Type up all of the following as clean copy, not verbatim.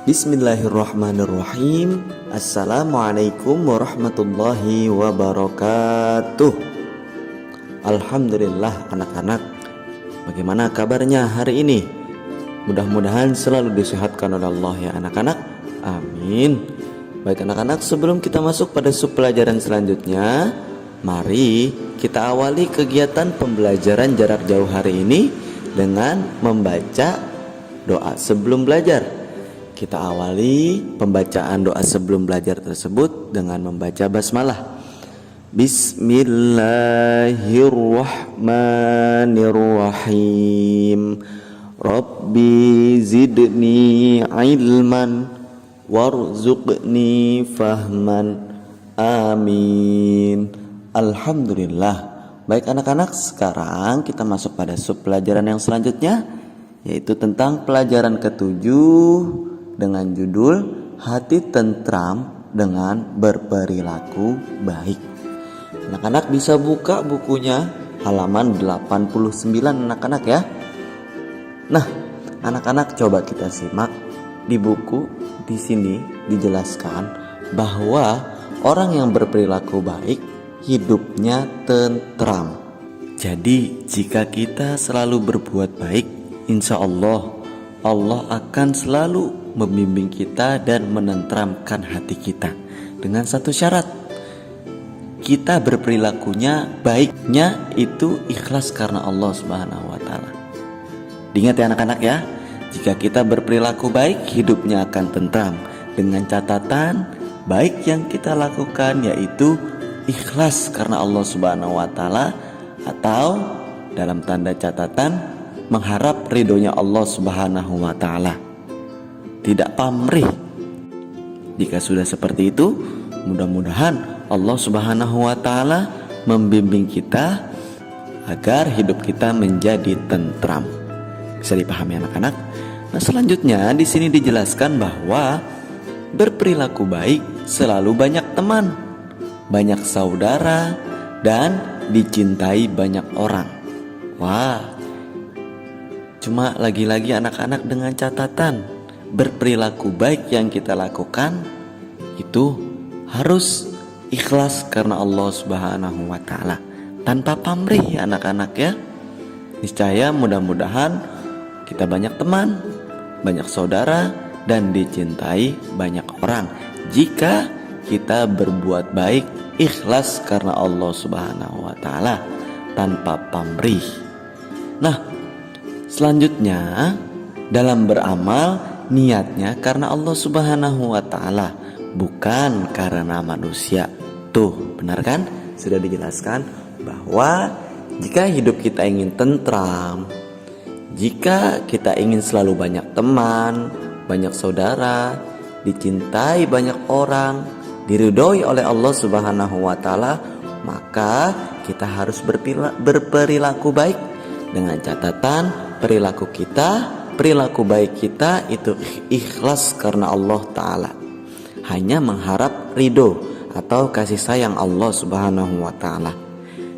Bismillahirrahmanirrahim. Assalamualaikum warahmatullahi wabarakatuh. Alhamdulillah anak-anak, bagaimana kabarnya hari ini? Mudah-mudahan selalu disehatkan oleh Allah ya anak-anak. Amin. Baik anak-anak, sebelum kita masuk pada sub pelajaran selanjutnya, mari kita awali kegiatan pembelajaran jarak jauh hari ini dengan membaca doa sebelum belajar. Kita awali pembacaan doa sebelum belajar tersebut dengan membaca basmalah. Bismillahirrahmanirrahim. Rabbi zidni ilman warzuqni fahman. Amin. Alhamdulillah. Baik anak-anak, sekarang kita masuk pada sub pelajaran yang selanjutnya, yaitu tentang pelajaran ketujuh dengan judul Hati Tentram dengan Berperilaku Baik. Anak-anak bisa buka bukunya halaman 89 anak-anak ya. Nah, anak-anak coba kita simak di buku. Di sini dijelaskan bahwa orang yang berperilaku baik hidupnya tentram. Jadi jika kita selalu berbuat baik, insya Allah akan selalu membimbing kita dan menenteramkan hati kita. Dengan satu syarat, kita berperilakunya baiknya itu ikhlas karena Allah Subhanahu wa Ta'ala. Diingat ya anak-anak ya, jika kita berperilaku baik, hidupnya akan tentram. Dengan catatan, baik yang kita lakukan yaitu ikhlas karena Allah Subhanahu wa Ta'ala, atau dalam tanda catatan mengharap ridhonya Allah Subhanahu wa Ta'ala, tidak pamrih. Jika sudah seperti itu, mudah-mudahan Allah Subhanahu wa Ta'ala membimbing kita agar hidup kita menjadi tentram. Bisa dipahami anak-anak? Nah, selanjutnya di sini dijelaskan bahwa berperilaku baik selalu banyak teman, banyak saudara, dan dicintai banyak orang. Wah, cuma lagi-lagi anak-anak dengan catatan, berperilaku baik yang kita lakukan itu harus ikhlas karena Allah Subhanahu wa Ta'ala, tanpa pamrih ya anak-anak ya. Niscaya mudah-mudahan kita banyak teman, banyak saudara, dan dicintai banyak orang jika kita berbuat baik ikhlas karena Allah Subhanahu wa Ta'ala, tanpa pamrih. Nah, selanjutnya dalam beramal, niatnya karena Allah Subhanahu wa Ta'ala, bukan karena manusia. Tuh, benar kan? Sudah dijelaskan bahwa jika hidup kita ingin tentram, jika kita ingin selalu banyak teman, banyak saudara, dicintai banyak orang, diridhoi oleh Allah Subhanahu wa Ta'ala, maka kita harus berperilaku baik. Dengan catatan perilaku baik kita itu ikhlas karena Allah Ta'ala, hanya mengharap ridho atau kasih sayang Allah Subhanahu wa Ta'ala.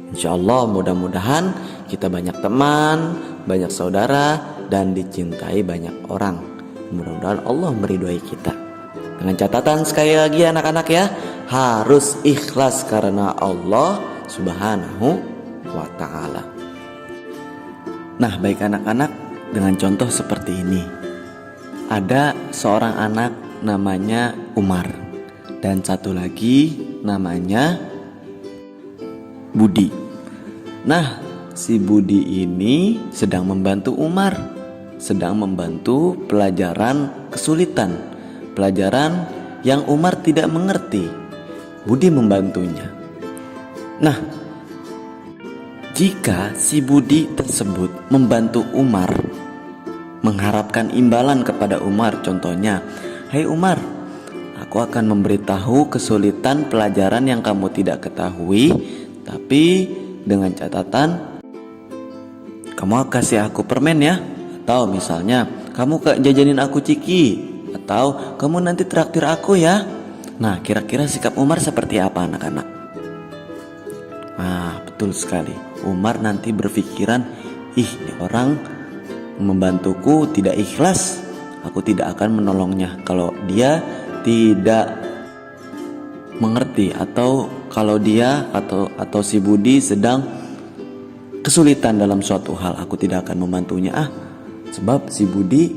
Insya Allah mudah-mudahan kita banyak teman, banyak saudara, dan dicintai banyak orang. Mudah-mudahan Allah meridhoi kita. Dengan catatan sekali lagi anak-anak ya, harus ikhlas karena Allah Subhanahu wa Ta'ala. Nah, baik anak-anak, dengan contoh seperti ini. Ada seorang anak namanya Umar, dan satu lagi namanya Budi. Nah, si Budi ini sedang membantu Umar, sedang membantu pelajaran kesulitan, pelajaran yang Umar tidak mengerti. Budi membantunya. Nah, jika si Budi tersebut membantu Umar, mengharapkan imbalan kepada Umar, contohnya, "Hai Umar, aku akan memberitahu kesulitan pelajaran yang kamu tidak ketahui, tapi dengan catatan kamu kasih aku permen ya." Atau misalnya, "Kamu jajanin aku ciki," atau "Kamu nanti traktir aku ya." Nah, kira-kira sikap Umar seperti apa anak-anak? Nah, betul sekali. Umar nanti berpikiran, ini orang membantuku tidak ikhlas, aku tidak akan menolongnya kalau dia tidak mengerti, atau kalau dia atau si Budi sedang kesulitan dalam suatu hal, aku tidak akan membantunya sebab si Budi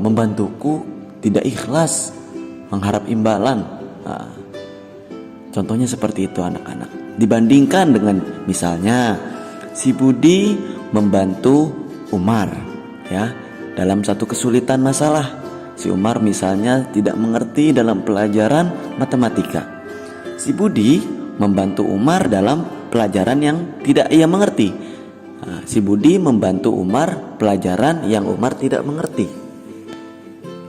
membantuku tidak ikhlas, mengharap imbalan. Contohnya seperti itu anak-anak. Dibandingkan dengan misalnya si Budi membantu Umar ya dalam satu kesulitan masalah. Si Umar misalnya tidak mengerti dalam pelajaran matematika. Si Budi membantu Umar dalam pelajaran yang tidak ia mengerti. Si Budi membantu Umar pelajaran yang Umar tidak mengerti.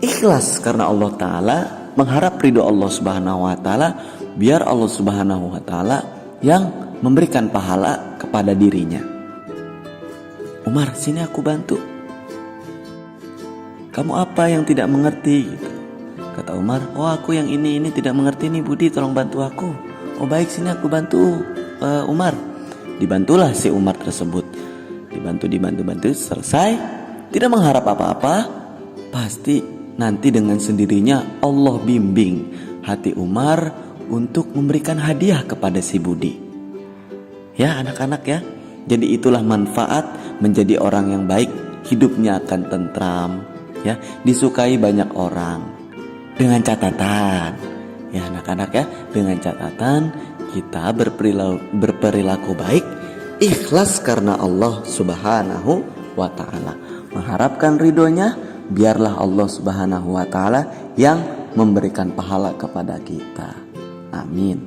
Ikhlas karena Allah Ta'ala, mengharap ridho Allah Subhanahu Wa Ta'ala, biar Allah Subhanahu Wa Ta'ala yang memberikan pahala kepada dirinya. Umar, sini aku bantu. Kamu apa yang tidak mengerti? Gitu. Kata Umar, oh aku yang ini tidak mengerti nih Budi, tolong bantu aku. Oh baik, sini aku bantu Umar. Dibantulah si Umar tersebut. Dibantu, selesai. Tidak mengharap apa-apa. Pasti nanti dengan sendirinya Allah bimbing hati Umar untuk memberikan hadiah kepada si Budi. Ya anak-anak ya. Jadi itulah manfaat menjadi orang yang baik. Hidupnya akan tentram, ya, disukai banyak orang. Dengan catatan, ya anak-anak ya, dengan catatan kita berperilaku baik, ikhlas karena Allah Subhanahu Wa Ta'ala, mengharapkan ridhonya. Biarlah Allah Subhanahu Wa Ta'ala yang memberikan pahala kepada kita. Amin.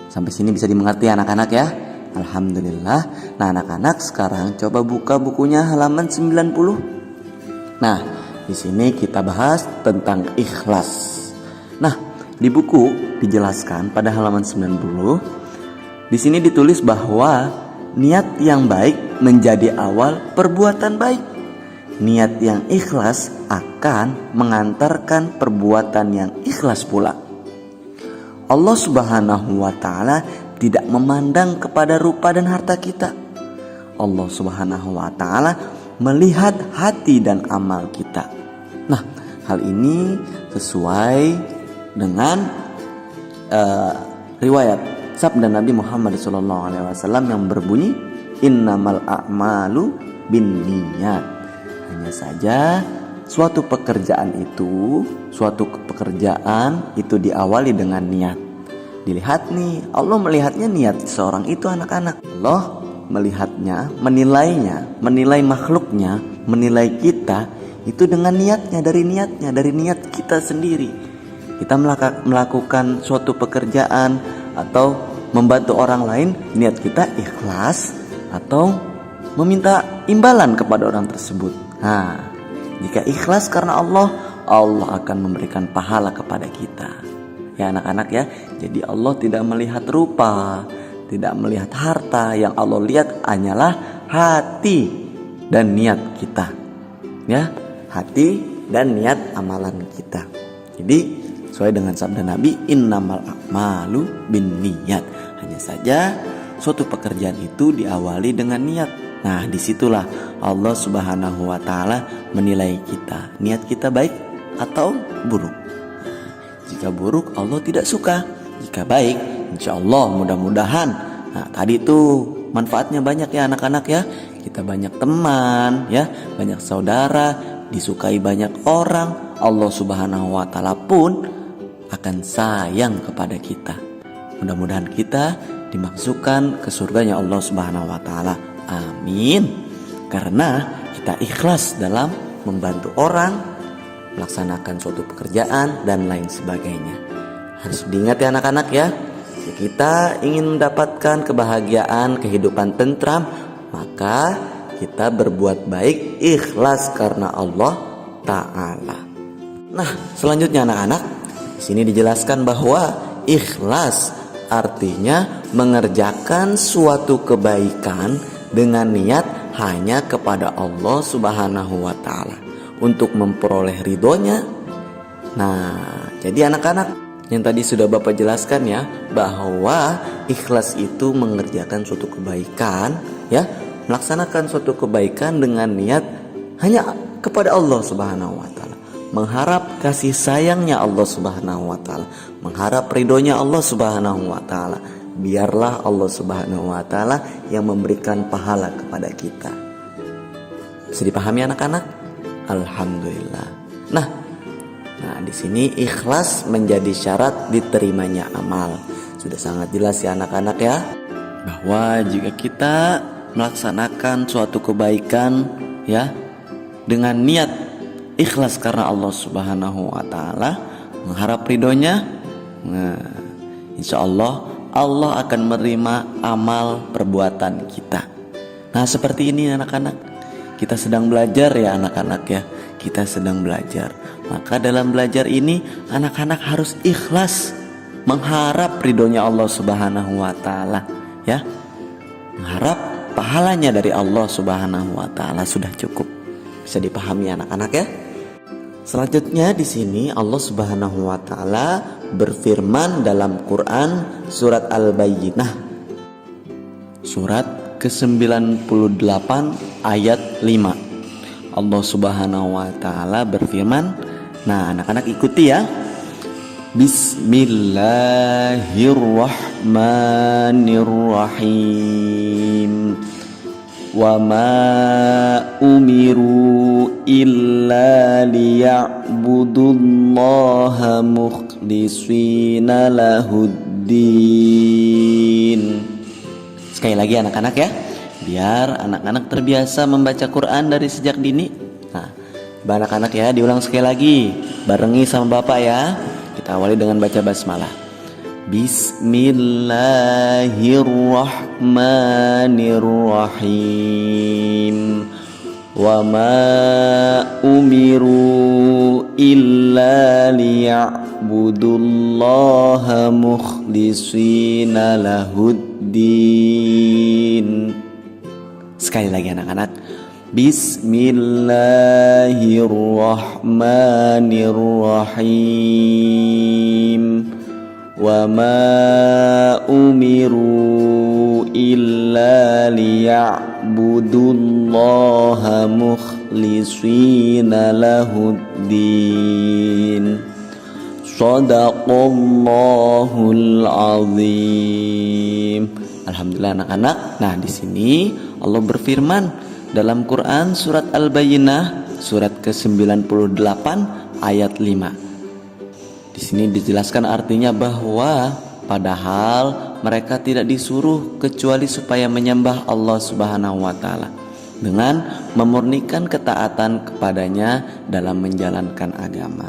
Sampai sini bisa dimengerti anak-anak ya. Alhamdulillah. Nah anak-anak sekarang coba buka bukunya halaman 90. Nah di sini kita bahas tentang ikhlas. Nah di buku dijelaskan pada halaman 90. Di sini ditulis bahwa niat yang baik menjadi awal perbuatan baik. Niat yang ikhlas akan mengantarkan perbuatan yang ikhlas pula. Allah Subhanahu Wa Ta'ala tidak memandang kepada rupa dan harta kita. Allah Subhanahu Wa Ta'ala melihat hati dan amal kita. Nah, hal ini sesuai dengan riwayat sabda Nabi Muhammad SAW yang berbunyi, innamal a'malu binniyat. Hanya saja suatu pekerjaan itu diawali dengan niat. Dilihat nih, Allah melihatnya niat seorang itu anak-anak. Allah melihatnya, menilai makhluknya, menilai kita itu dengan niatnya, dari niat kita sendiri. Kita melakukan suatu pekerjaan atau membantu orang lain, niat kita ikhlas atau meminta imbalan kepada orang tersebut. Nah, jika ikhlas karena Allah, Allah akan memberikan pahala kepada kita. Ya anak-anak ya, jadi Allah tidak melihat rupa, tidak melihat harta. Yang Allah lihat hanyalah hati dan niat kita. Ya, hati dan niat amalan kita. Jadi sesuai dengan sabda Nabi, innamal a'malu binniyat. Hanya saja suatu pekerjaan itu diawali dengan niat. Nah disitulah Allah Subhanahu Wa Ta'ala menilai kita, niat kita baik atau buruk. Jika buruk Allah tidak suka, jika baik insya Allah mudah-mudahan. Nah tadi itu manfaatnya banyak ya anak-anak ya. Kita banyak teman ya, banyak saudara, disukai banyak orang. Allah Subhanahu Wa Ta'ala pun akan sayang kepada kita. Mudah-mudahan kita dimasukkan ke surganya Allah Subhanahu Wa Ta'ala. Amin. Karena kita ikhlas dalam membantu orang, melaksanakan suatu pekerjaan dan lain sebagainya. Harus diingat ya anak-anak ya. Jika kita ingin mendapatkan kebahagiaan, kehidupan tentram, maka kita berbuat baik ikhlas karena Allah Ta'ala. Nah, selanjutnya anak-anak, di sini dijelaskan bahwa ikhlas artinya mengerjakan suatu kebaikan dengan niat hanya kepada Allah Subhanahu Wa Ta'ala untuk memperoleh ridhonya. Nah, jadi anak-anak yang tadi sudah Bapak jelaskan ya, bahwa ikhlas itu mengerjakan suatu kebaikan ya, melaksanakan suatu kebaikan dengan niat hanya kepada Allah Subhanahu Wa Ta'ala. mengharap kasih sayangnya Allah Subhanahu wa taala, mengharap ridhonya Allah Subhanahu wa taala. Biarlah Allah Subhanahu wa taala yang memberikan pahala kepada kita. Bisa dipahami anak-anak? Alhamdulillah. Nah, di sini ikhlas menjadi syarat diterimanya amal. Sudah sangat jelas ya anak-anak ya, bahwa jika kita melaksanakan suatu kebaikan ya dengan niat ikhlas karena Allah Subhanahu wa taala, mengharap ridhonya, insya Allah Allah akan menerima amal perbuatan kita. Nah, seperti ini anak-anak, kita sedang belajar ya anak-anak ya, kita sedang belajar. Maka dalam belajar ini anak-anak harus ikhlas mengharap ridhonya Allah Subhanahu wa taala ya, mengharap pahalanya dari Allah Subhanahu wa taala sudah cukup. Bisa dipahami anak-anak ya. Selanjutnya di sini Allah Subhanahu wa taala berfirman dalam Quran surat Al-Bayyinah surat ke-98 ayat 5. Allah Subhanahu wa taala berfirman. Nah, anak-anak ikuti ya. Bismillahirrahmanirrahim. Wa ma umiru illa liya'budullaha mukhlishina lahuddin. Sekali lagi anak-anak ya, biar anak-anak terbiasa membaca Quran dari sejak dini. Nah, anak-anak ya, diulang sekali lagi, barengi sama Bapak ya. Kita awali dengan baca basmalah. Bismillahirrahmanirrahim. Wa ma umiru illa liya'budullaha mukhlishina lahuddin. Sekali lagi anak-anak. Bismillahirrahmanirrahim. Wa ma umiru illa liya'budullaha mukhlishina lahuddin. Shadaqallahul azim. Alhamdulillah anak-anak. Nah, di sini Allah berfirman dalam Quran surat Al-Bayyinah surat ke-98 ayat 5. Di sini dijelaskan artinya bahwa padahal mereka tidak disuruh kecuali supaya menyembah Allah Subhanahu wa taala dengan memurnikan ketaatan kepadanya dalam menjalankan agama.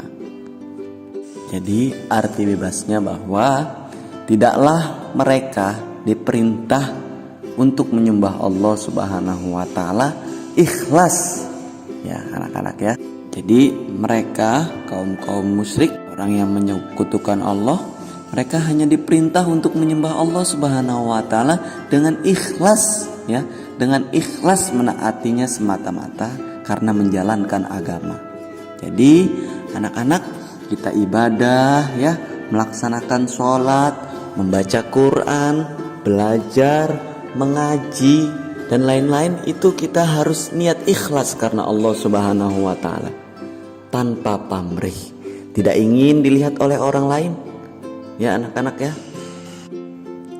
Jadi arti bebasnya bahwa tidaklah mereka diperintah untuk menyembah Allah Subhanahu wa taala ikhlas ya anak-anak ya. Jadi mereka kaum musyrik, orang yang menyekutukan Allah, mereka hanya diperintah untuk menyembah Allah Subhanahu wa taala dengan ikhlas ya, dengan ikhlas menaatinya semata-mata karena menjalankan agama. Jadi anak-anak, kita ibadah ya, melaksanakan sholat, membaca Quran, belajar, mengaji dan lain-lain, itu kita harus niat ikhlas karena Allah Subhanahu wa taala, tanpa pamrih, tidak ingin dilihat oleh orang lain ya anak-anak ya.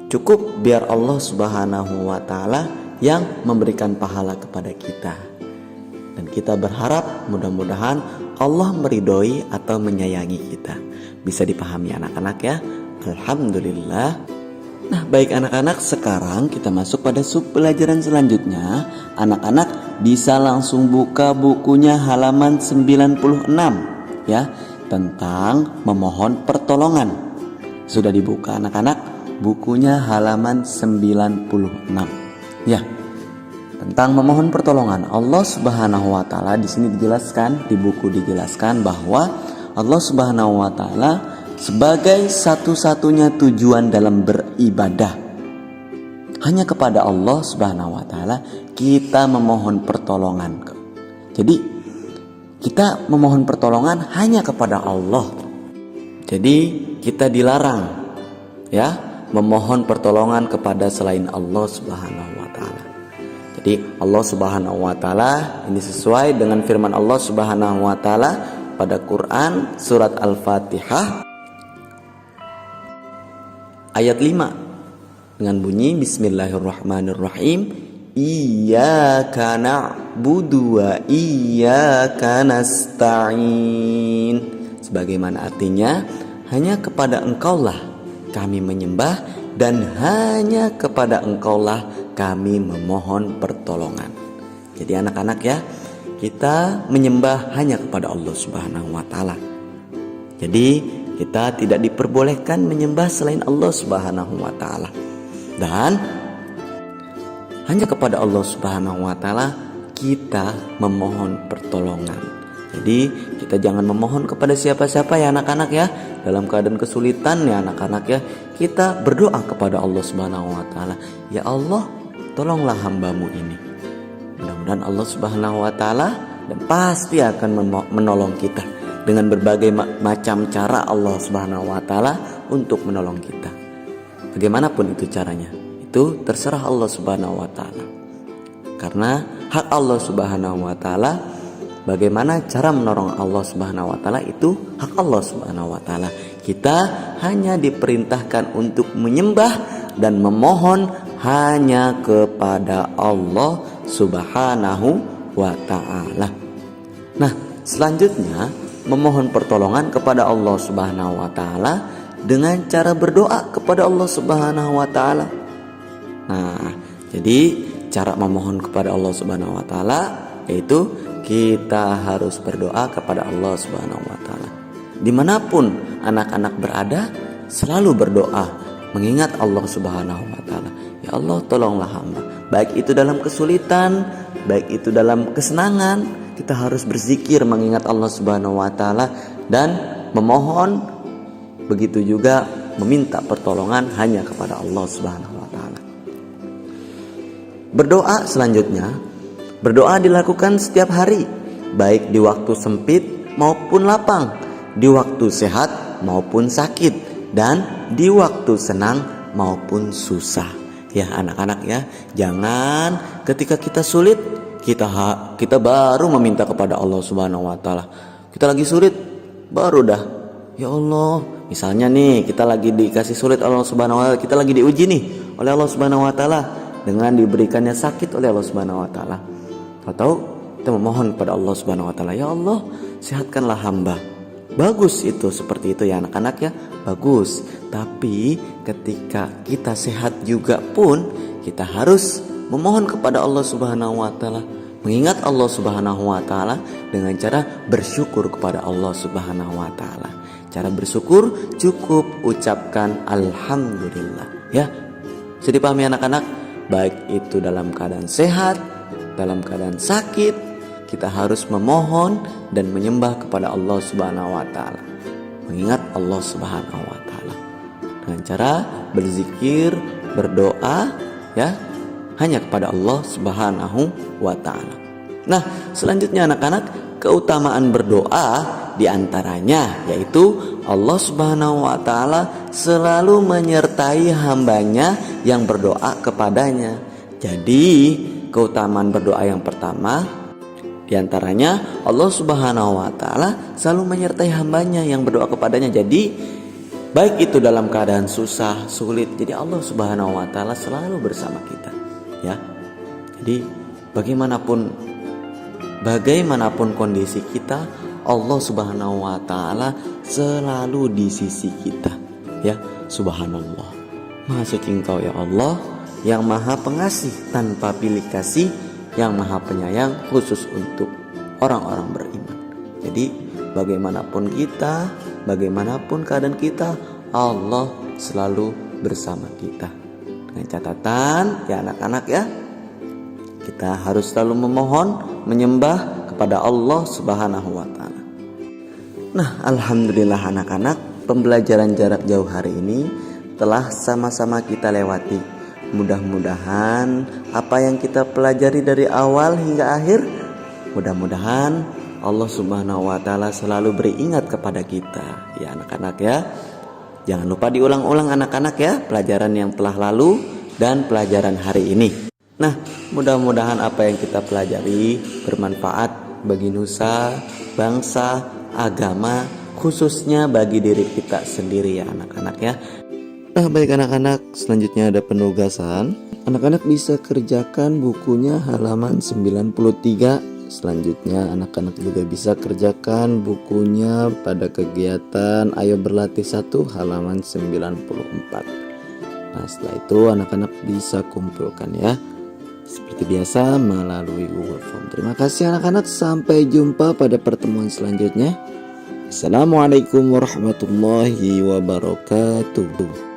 Cukup biar Allah Subhanahu wa taala yang memberikan pahala kepada kita, dan kita berharap mudah-mudahan Allah meridhoi atau menyayangi kita. Bisa dipahami anak-anak ya. Alhamdulillah. Nah, baik anak-anak, sekarang kita masuk pada sub pelajaran selanjutnya. Anak-anak bisa langsung buka bukunya halaman 96 ya, tentang memohon pertolongan. Sudah dibuka anak-anak bukunya halaman 96 ya. Tentang memohon pertolongan Allah Subhanahu wa taala, di sini dijelaskan, di buku dijelaskan bahwa Allah Subhanahu wa taala sebagai satu-satunya tujuan dalam beribadah, hanya kepada Allah Subhanahu wa taala kita memohon pertolongan. Jadi kita memohon pertolongan hanya kepada Allah. Jadi kita dilarang ya memohon pertolongan kepada selain Allah Subhanahu wa taala. Jadi Allah Subhanahu wa taala ini sesuai dengan firman Allah Subhanahu wa taala pada Quran surat Al-Fatihah ayat 5 dengan bunyi Bismillahirrahmanirrahim. Iyyaka na'budu wa iyyaka nasta'in. Sebagaimana artinya, hanya kepada Engkaulah kami menyembah dan hanya kepada Engkaulah kami memohon pertolongan. Jadi anak-anak ya, kita menyembah hanya kepada Allah Subhanahu wa taala. Jadi kita tidak diperbolehkan menyembah selain Allah Subhanahu wa taala. Dan hanya kepada Allah Subhanahu wa taala kita memohon pertolongan. Jadi kita jangan memohon kepada siapa-siapa ya anak-anak ya. Dalam keadaan kesulitan ya anak-anak ya, kita berdoa kepada Allah Subhanahu wa taala. Ya Allah, tolonglah hamba-Mu ini. Mudah-mudahan Allah Subhanahu wa taala dan pasti akan menolong kita dengan berbagai macam cara Allah Subhanahu wa taala untuk menolong kita. Bagaimanapun itu caranya, itu terserah Allah Subhanahu wa taala. Karena hak Allah Subhanahu wa taala, bagaimana cara menolong Allah Subhanahu wa taala itu hak Allah Subhanahu wa taala. Kita hanya diperintahkan untuk menyembah dan memohon hanya kepada Allah Subhanahu wa taala. Nah, selanjutnya memohon pertolongan kepada Allah Subhanahu wa taala dengan cara berdoa kepada Allah Subhanahu wa taala. Nah, jadi cara memohon kepada Allah Subhanahu wa taala yaitu kita harus berdoa kepada Allah Subhanahu wa taala. Dimanapun anak-anak berada, selalu berdoa mengingat Allah Subhanahu wa taala. Ya Allah, tolonglah hamba. Baik itu dalam kesulitan, baik itu dalam kesenangan, kita harus berzikir mengingat Allah Subhanahu wa taala dan memohon, begitu juga meminta pertolongan hanya kepada Allah Subhanahu wa taala. Berdoa selanjutnya, berdoa dilakukan setiap hari, baik di waktu sempit maupun lapang, di waktu sehat maupun sakit, dan di waktu senang maupun susah. Ya anak-anak ya, jangan ketika kita sulit kita baru meminta kepada Allah Subhanahu wa taala. Kita lagi sulit baru dah, ya Allah, misalnya nih kita lagi dikasih sulit Allah Subhanahu wa taala, kita lagi diuji nih oleh Allah Subhanahu wa taala dengan diberikannya sakit oleh Allah Subhanahu wa taala. Atau kita memohon kepada Allah Subhanahu wa taala, ya Allah, sehatkanlah hamba. Bagus itu, seperti itu ya anak-anak ya, bagus. Tapi ketika kita sehat juga pun kita harus memohon kepada Allah Subhanahu wa taala, mengingat Allah Subhanahu wa taala dengan cara bersyukur kepada Allah Subhanahu wa taala. Cara bersyukur cukup ucapkan alhamdulillah ya. Bisa dipahami anak-anak? Baik itu dalam keadaan sehat, dalam keadaan sakit, kita harus memohon dan menyembah kepada Allah Subhanahu wa taala. Mengingat Allah Subhanahu wa taala dengan cara berzikir, berdoa ya, hanya kepada Allah Subhanahu wa taala. Nah, selanjutnya anak-anak, keutamaan berdoa diantaranya yaitu Allah Subhanahu wa taala selalu menyertai hambanya yang berdoa kepadanya. Jadi keutamaan berdoa yang pertama diantaranya Allah Subhanahu wa taala selalu menyertai hambanya yang berdoa kepadanya. Jadi baik itu dalam keadaan susah, sulit, jadi Allah Subhanahu wa taala selalu bersama kita ya. Jadi bagaimanapun kondisi kita, Allah Subhanahu wa taala selalu di sisi kita ya. Subhanallah, Maha suci Engkau ya Allah, yang Maha pengasih tanpa pilih kasih, yang Maha penyayang khusus untuk orang-orang beriman. Jadi bagaimanapun kita, bagaimanapun keadaan kita, Allah selalu bersama kita. Dengan catatan ya anak-anak ya, kita harus selalu memohon, menyembah kepada Allah Subhanahu wa taala. Nah, alhamdulillah anak-anak, pembelajaran jarak jauh hari ini telah sama-sama kita lewati. Mudah-mudahan apa yang kita pelajari dari awal hingga akhir, mudah-mudahan Allah Subhanahu wa taala selalu beri ingat kepada kita ya anak-anak ya. Jangan lupa diulang-ulang anak-anak ya, pelajaran yang telah lalu dan pelajaran hari ini. Nah, mudah-mudahan apa yang kita pelajari bermanfaat bagi nusa, bangsa, agama, khususnya bagi diri kita sendiri ya anak-anak ya. Nah baik anak-anak, selanjutnya ada penugasan. Anak-anak bisa kerjakan bukunya halaman 93. Selanjutnya anak-anak juga bisa kerjakan bukunya pada kegiatan Ayo Berlatih 1 halaman 94. Nah setelah itu anak-anak bisa kumpulkan ya, seperti biasa melalui Google Form. Terima kasih anak-anak, sampai jumpa pada pertemuan selanjutnya. Assalamualaikum warahmatullahi wabarakatuh.